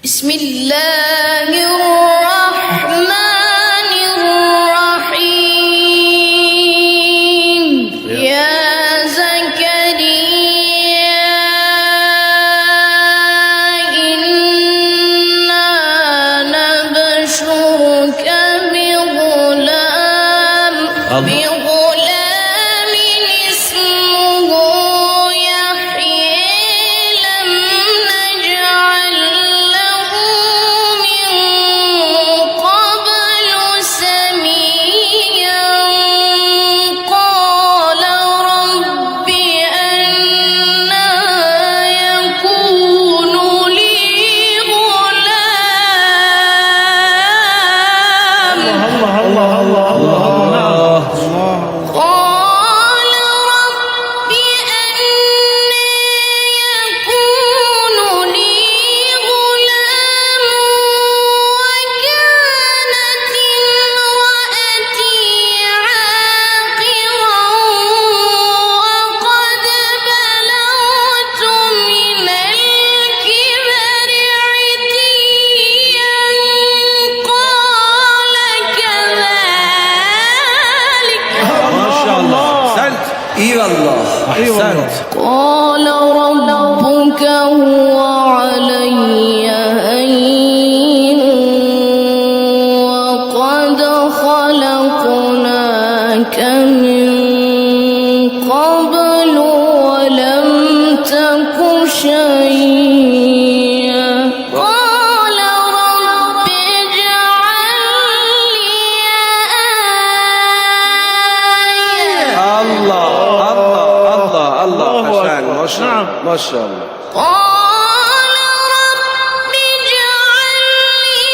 بسم الله الرحمن الرحيم يا زكريا إنا نبشرك بغلام اسمه يحيى لم نجعل له من قبل سميا قال رب أنى يكون لي غلام قال رب أنى يكون لي غلام وكانت امرأتي عاقرا وقد بلغت من الكبر عتيا قال كذلك ما شاء الله احسنت. اي والله احسنت. قال ربك هو علي هين وقد خلقناك من قبل ولم تك شيئا قال رب اجعل لي آية الله حسن. ما شاء الله ما شاء الله. قال رب اجعل لي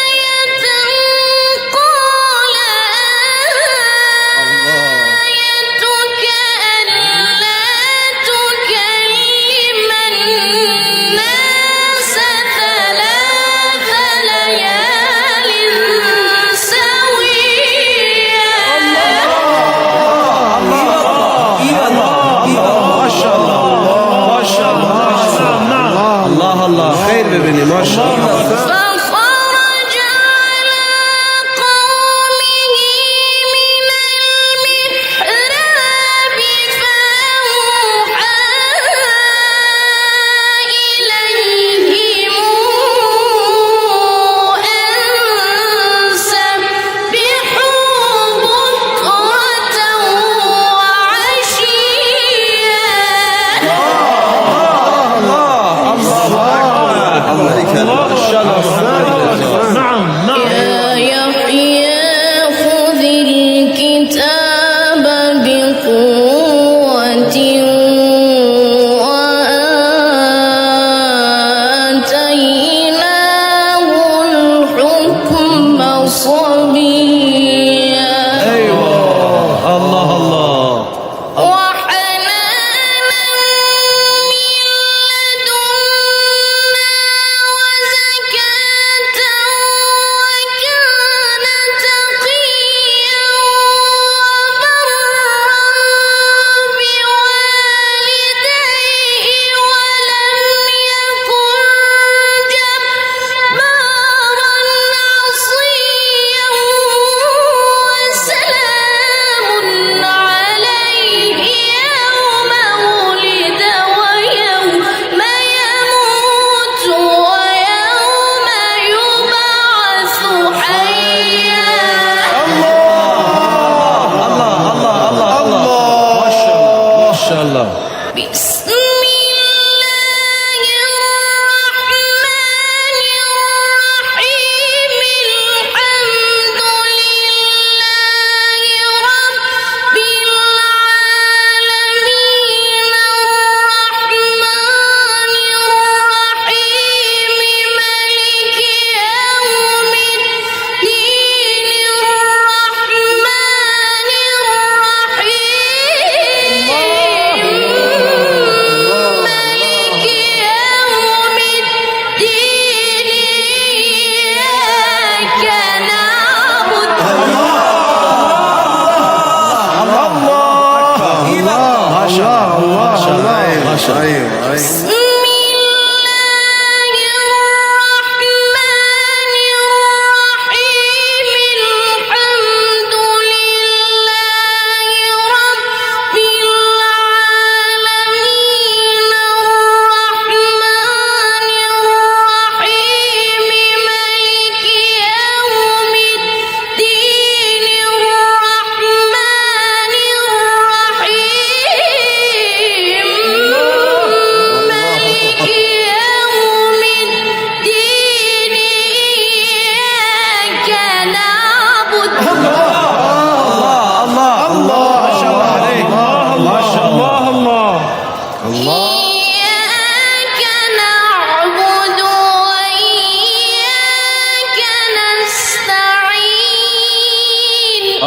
آية قال آيتك ألا تكلم الناس ثلاث ليال سويا ما شاء الله ما شاء الله. الله خير ببني ما شاء الله. فخرج على قومه من المحراب فأوحى إليهم أن سبحوا بكرة وعشيا الله ما شاء الله.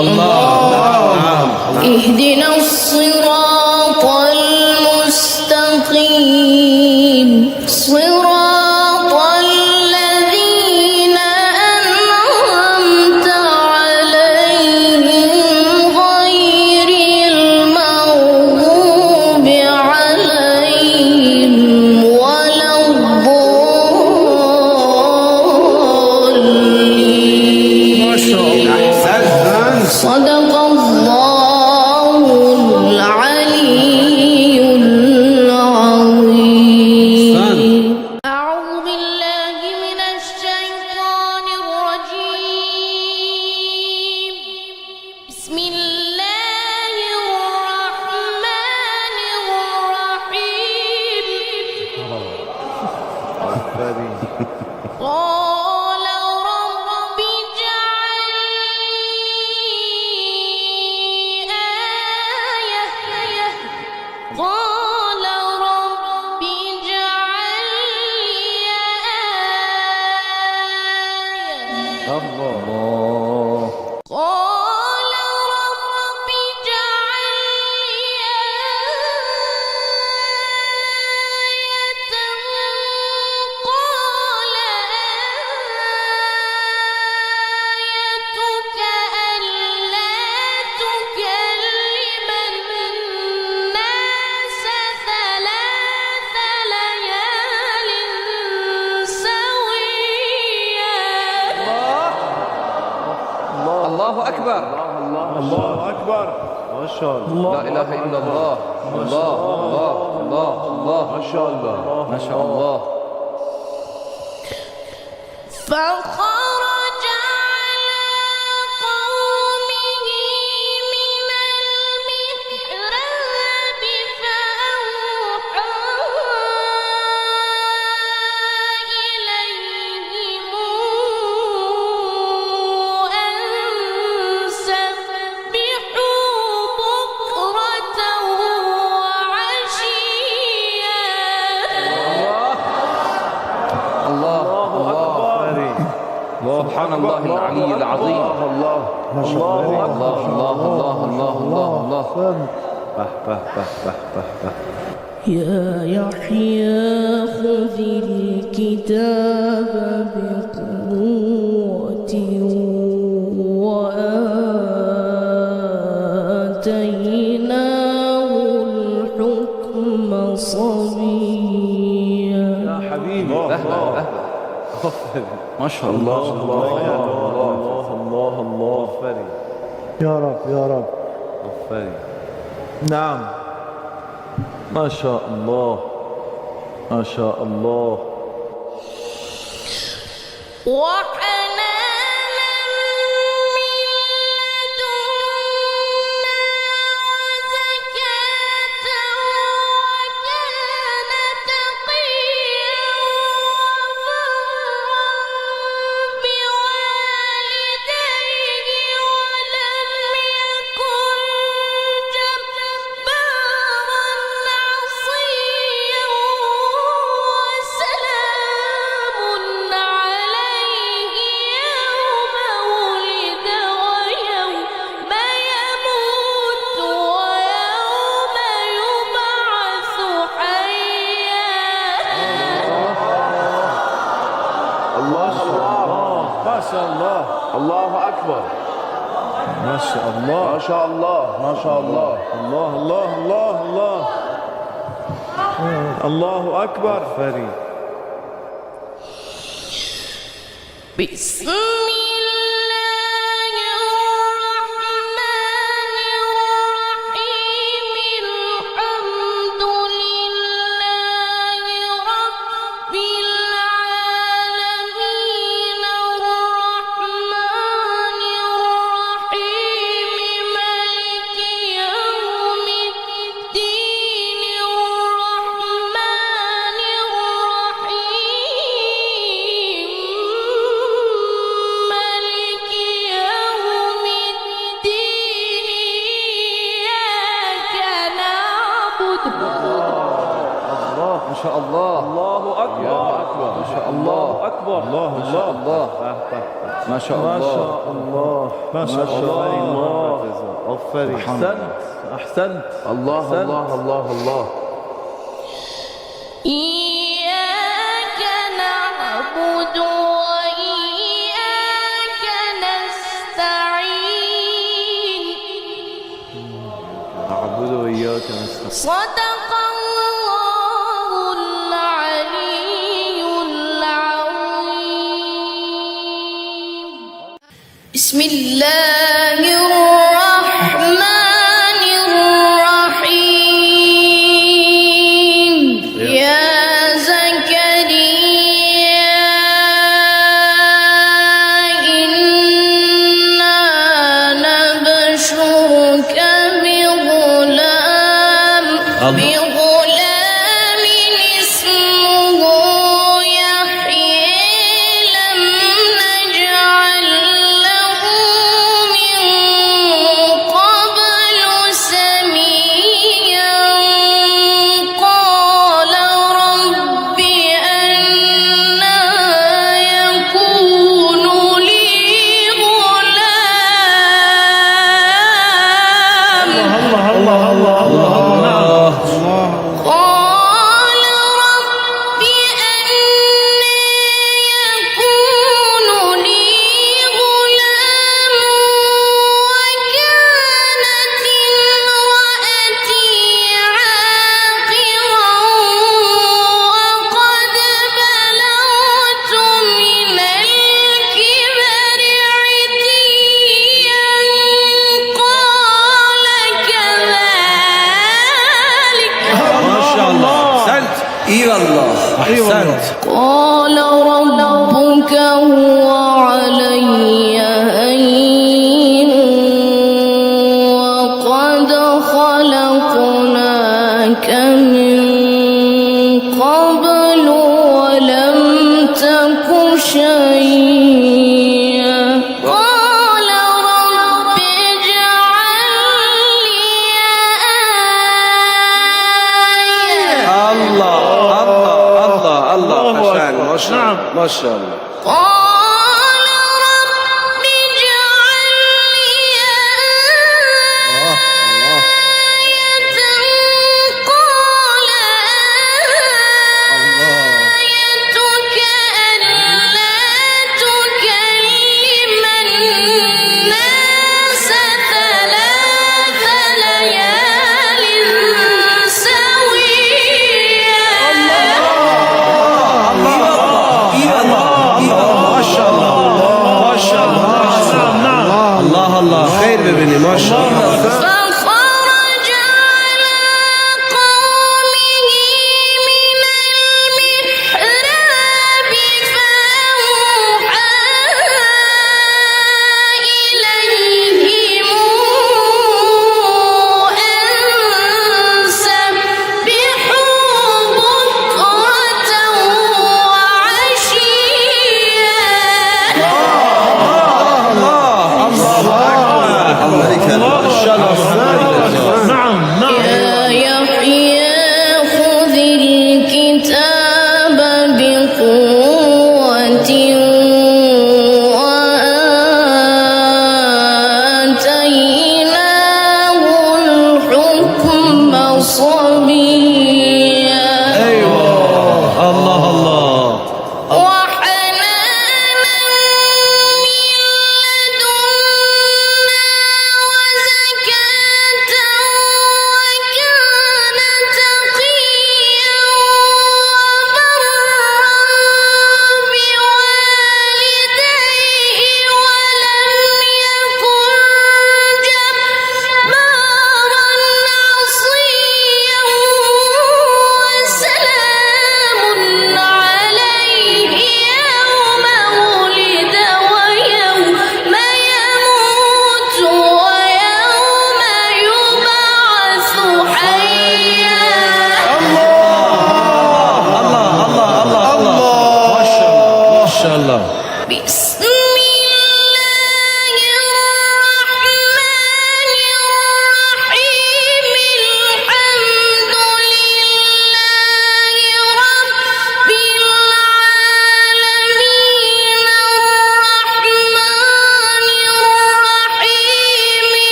الله. نعم. اهدنا الصراط المستقيم صراط الذين أنعمت عليهم غير المغضوب عليهم ولا الضالين. ما شاء الله. صدق الله العلي العظيم. أعوذ بالله من الشيطان الرجيم. بسم الله الرحمن الرحيم. قال رب اجعل لي آية. قال رب اجعل لي آية. قال رب اجعل لي آية. قال آيتك ألا تكلم الناس ثلاث ليال سويا. الله أكبر. الله أكبر. ما شاء الله. لا إله إلا الله. الله الله الله الله. ما شاء الله. ما شاء الله. فخرج على قومه من المحراب فأوحى إليهم أن سبحوا بكرة وعشيا. الله الله. سبحان الله العلي العظيم. الله ما شاء الله. الله الله الله الله الله الله. يا يحيى خذ الكتاب بقوة وآتيناه الحكم صبيا. حبيبي. ما شاء الله. الله الله الله. يا رب يا رب. نعم. ما شاء الله ما شاء الله. وحنانا من لدنا وزكاة وكان تقيا بوالديه ولم يكن جبارا عصيا. وسلام عليه يوم ولد ويوم يموت ويوم يبعث حيا. الله الله. ما شاء الله. الله أكبر. ما شاء الله. ما شاء الله. ما شاء الله. الله الله الله الله. الله أكبر. فريد. بسم الله الرحمن الرحيم. الحمد لله رب العالمين. الرحمن الرحيم مالك يوم الدين. الرحمن الرحيم الله الله يا أكبر أكبر ما شاء الله الله أكبر الله ما شاء الله ما شاء ما الله شاء الله ما شاء الله أفري أحسنت الله الله الله الله إياك نعبد وإياك نستعين نعبد وإياك نستعين صدق الله العلي العظيم بسم الله الرحمن الرحيم يا زكريا إنا نبشرك بغلام اسمه يحيى لم نجعل له من قبل سميا قال رب أنى يكون لي غلام الله الله الله قال رب أنى يكون لي غلام وكانت امرأتي عاقرا وقد بلغت من الكبر عتيا قال كذلك ما شاء الله أحسنت إي والله أحسنت قال ربك هو علي هين وقد خلقناك من قبل ولم تك شيئا قال رب اجعل لي آية الله الله الله الله الله ما شاء الله أكبر. ما شاء الله قال رب اجعل لي آية قال آيتك ألا تكلم الناس 3 ليال سويا إي والله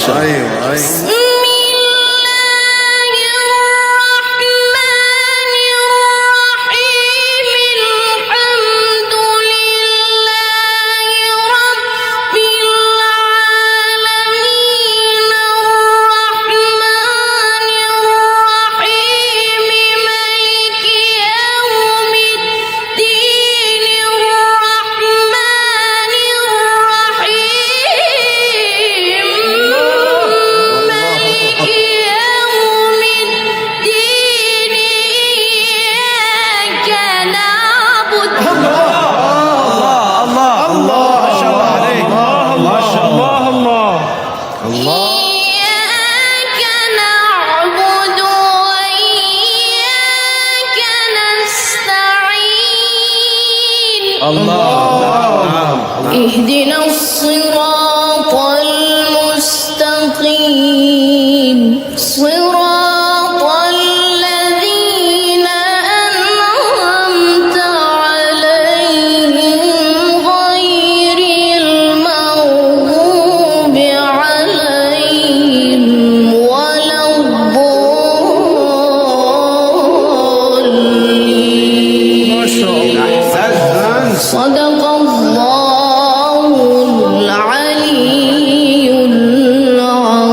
شاء الله. ايوه ايوه. بسم الله الرحمن الرحيم الحمد لله رب العالمين الرحمن الرحيم مالك يوم الدين الرحمن الرحيم مالك يوم الدين إياك نعبد الله الله ما شاء الله عليك. ما شاء الله. إياك نعبد وإياك نستعين الله. اهدنا الصراط المستقيم صراط الذين أنعمت عليهم غير المغضوب عليهم ولا الضالين. ما شاء الله. صدق الله العلي العظيم.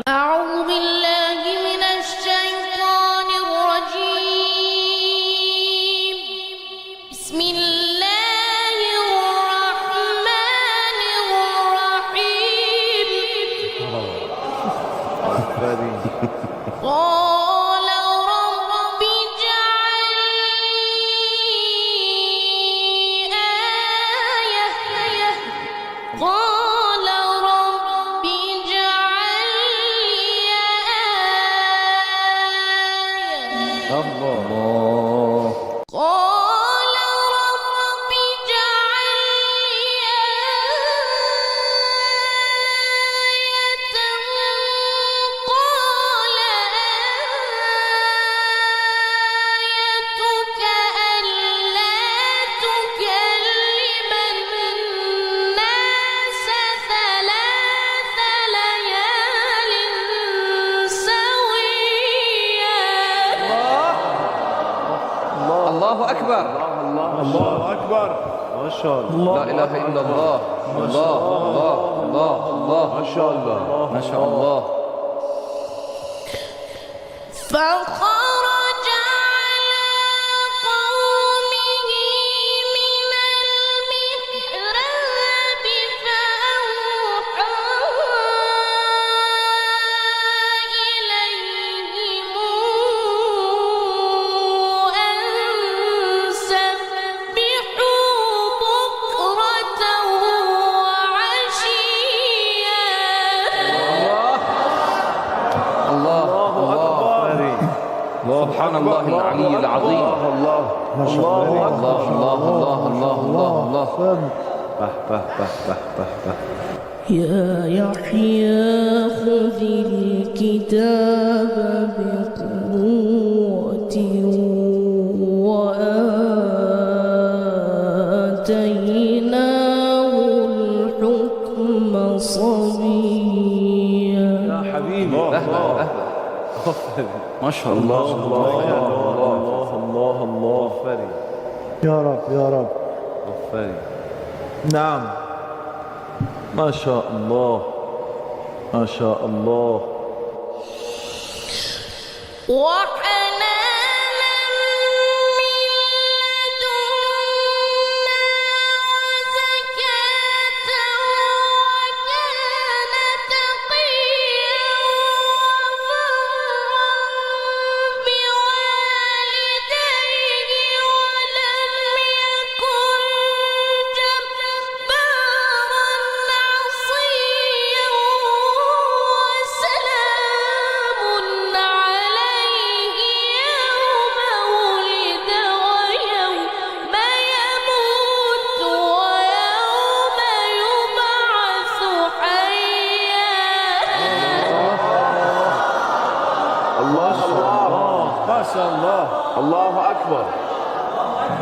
أعوذ بالله من الشيطان الرجيم. بسم الله الرحمن الرحيم. قال رب اجعل لي آية. قال رب اجعل لي آية. الله. قال رب اجعل لي آية. قال آيتك ألا تكلم الناس ثلاث ليال سويا. الله أكبر. الله اكبر. ما شاء الله. لا إله إلا الله. الله الله الله الله. ما شاء الله. ما شاء الله. فخرج على قومه من المحراب فأوحى إليهم أن سبحوا بكرة وعشيا. الله سبحان الله العلي العظيم. الله الله الله الله الله الله الله الله. يا يحيى خذ الكتاب بقوة وآتيناه الحكم صبيا. يا حبيبي. ما شاء الله. الله الله الله. يا رب يا رب. نعم. ما شاء الله ما شاء الله. وحنانا من لدنا وزكاة وكان تقيا وبرا بوالديه ولم يكن جبارا عصيا وسلام عليه يوم ولد ويوم يموت ويوم يبعث حيا. الله ما شاء الله. الله اكبر.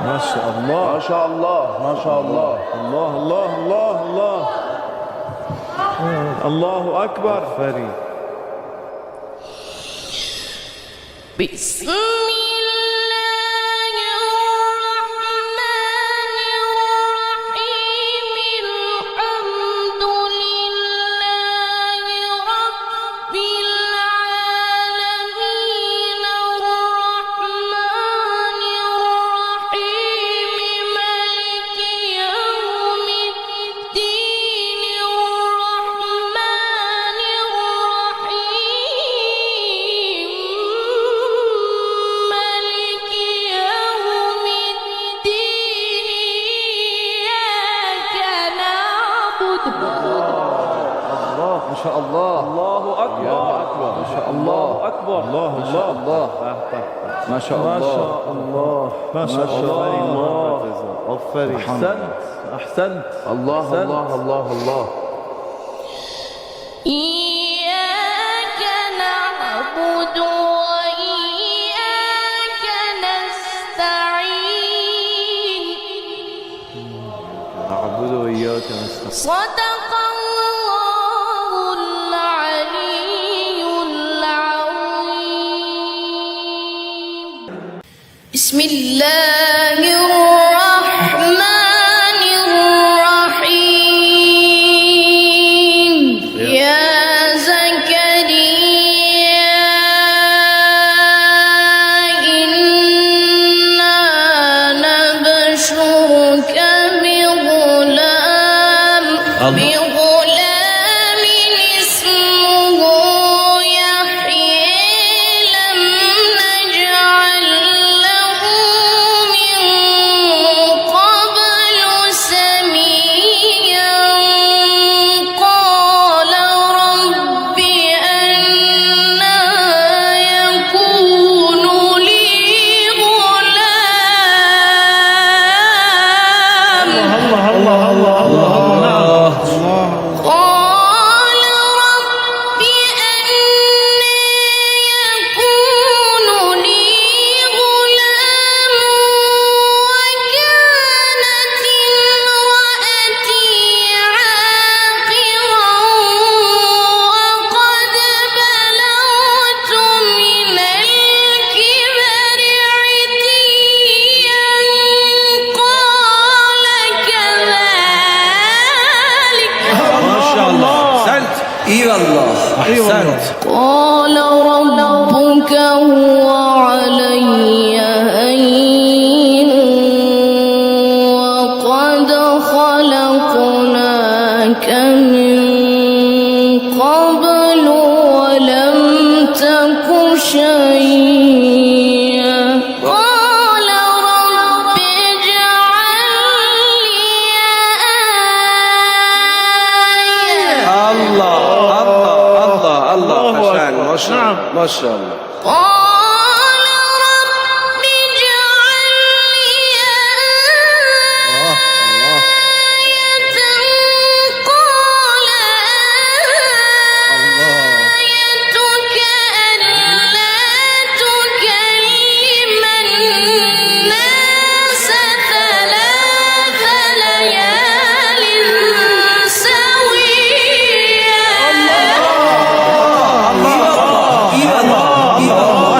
ما شاء الله ما شاء الله ما شاء الله. الله الله الله الله. الله أكبر. فريد. بسم الله الرحمن الرحيم الحمد لله رب العالمين الرحمن الرحيم مالك يوم الدين الرحمن الرحيم مالك يوم الدين إياك نعبد الله ما شاء الله. الله أكبر. ما شاء الله. أكبر. الله ما شاء الله. ما شاء ما الله. شاء الله. ما شاء الله. أغفري. أحسنت. أحسنت. الله الله الله الله. إياك نعبد وإياك نستعين نعبد وإياك نستعين. صدق الله العلي العظيم. بسم الله الرحمن الرحيم. يا زكريا إنا نبشرك بغلام اسمه يحيى لم نجعل له من قبل سميا قال رب أنى يكون لي غلام الله الله الله الله. قال رب أنى يكون لي غلام وكانت امرأتي عاقرا وقد بلغت من الكبر عتيا قال كذلك ما شاء الله. أحسنت. اي والله. أحسنت. قال ربك هو علي هين وقد خلقناك من قبل ولم تك شيئا قال رب اجعل لي آية الله الله الله الله. ما شاء الله. ما شاء الله. قال رب اجعل لي آية قال آيتك ألا تكلم الناس ثلاث ليال سويا اي والله.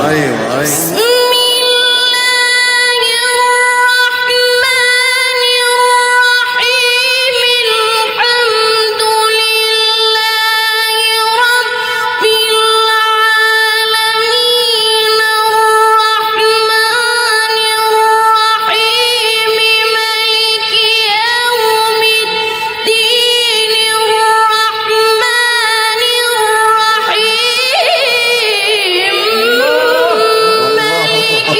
ايوه ايوه بسم الله الرحمن الرحيم الحمد لله رب العالمين الرحمن الرحيم مالك يوم الدين الرحمن الرحيم مالك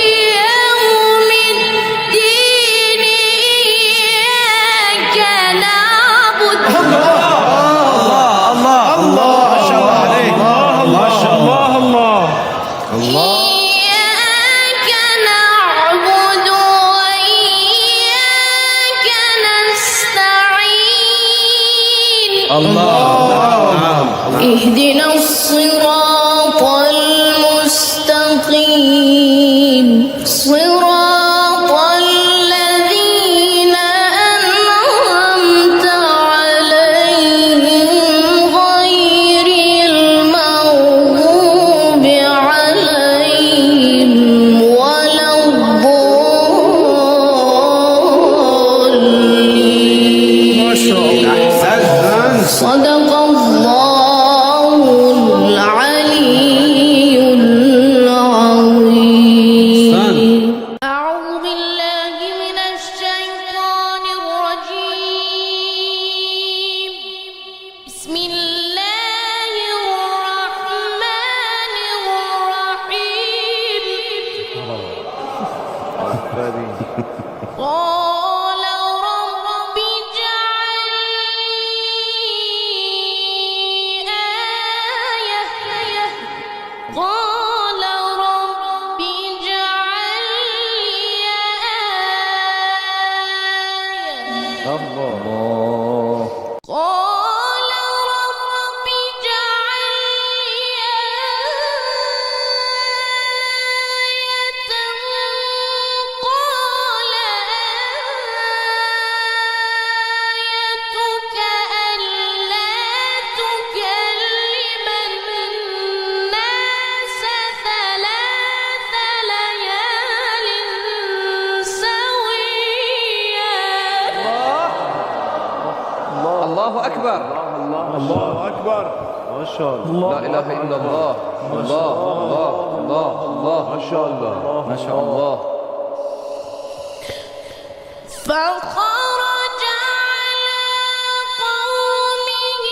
يوم الدين إياك نعبد الله الله ما شاء الله عليك ما شاء الله إياك نعبد وإياك نستعين اهدنا الصراط المستقيم صراط الذين أنعمت عليهم غير المغضوب عليهم ولا الضالين صدق الله العلي العظيم أعوذ بالله من الشيطان الرجيم بسم الله الرحمن الرحيم قال رب اجعل لي آية قال رب اجعل لي آية قال رب اجعل لي آية قال آيتك ألا تكلم الناس ثلاث ليال سويا الله أكبر. الله أكبر. ما شاء الله. لا إله إلا الله. الله الله الله الله. ما شاء الله. ما شاء الله. فخرج على قومه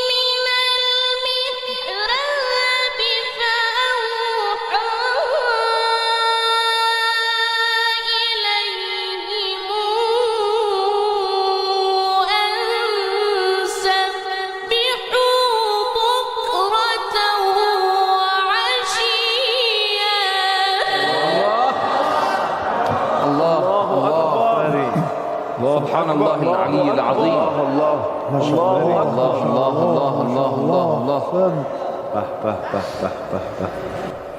من المحراب فأوحى إليهم أن سبحوا بكرة وعشيا الله الله. سبحان الله العلي العظيم. الله ما شاء الله. الله الله الله الله الله الله.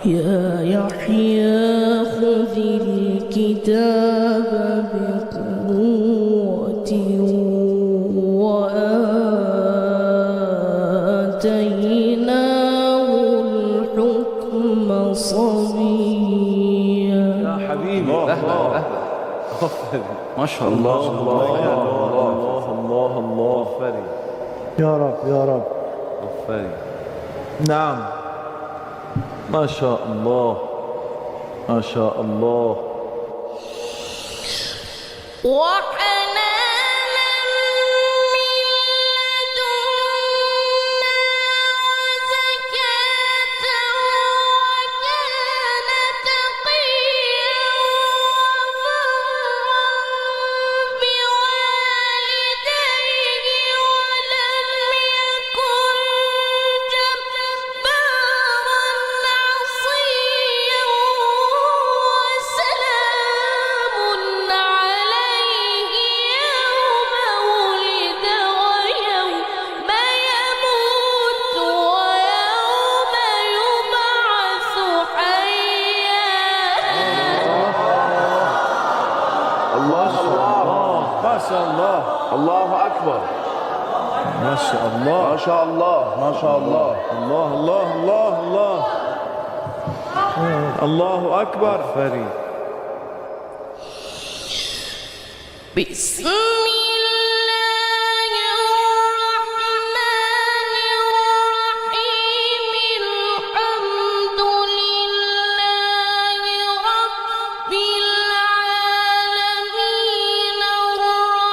يا يحيى خذ الكتاب بقوة وآتيناه الحكم صبيا حبيبي. أهلا. ما شاء الله. الله الله الله. يا رب يا رب. نعم. ما شاء الله ما شاء الله. وحنانا من لدنا وزكاة وكان تقيا وبرا بوالديه ولم يكن جبارا عصيا وسلام عليه يوم ولد ويوم يموت ويوم يبعث حيا الله الله. ما شاء الله. الله أكبر. ما شاء الله. ما شاء الله. ما شاء الله. الله الله الله الله. الله أكبر. فريد. بسم الله الرحمن الرحيم الحمد لله رب العالمين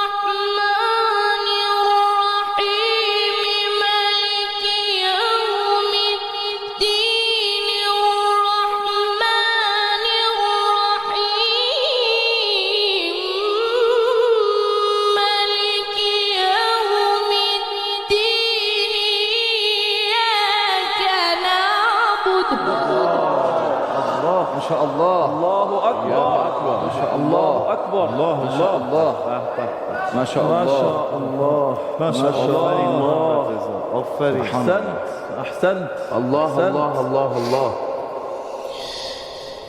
الرحمن الرحيم مالك يوم الدين الرحمن الرحيم مالك يوم الدين إياك نعبد الله ما شاء الله. الله أكبر. ما شاء الله أكبر. الله ما شاء الله. ما شاء الله. ما شاء الله. أغفري. أحسنت أحسنت. الله الله الله الله.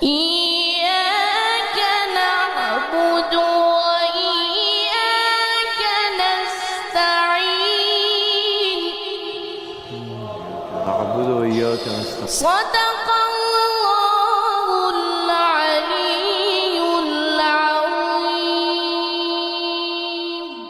إياك نعبد وإياك نستعين نعبد وإياك نستعين. صدق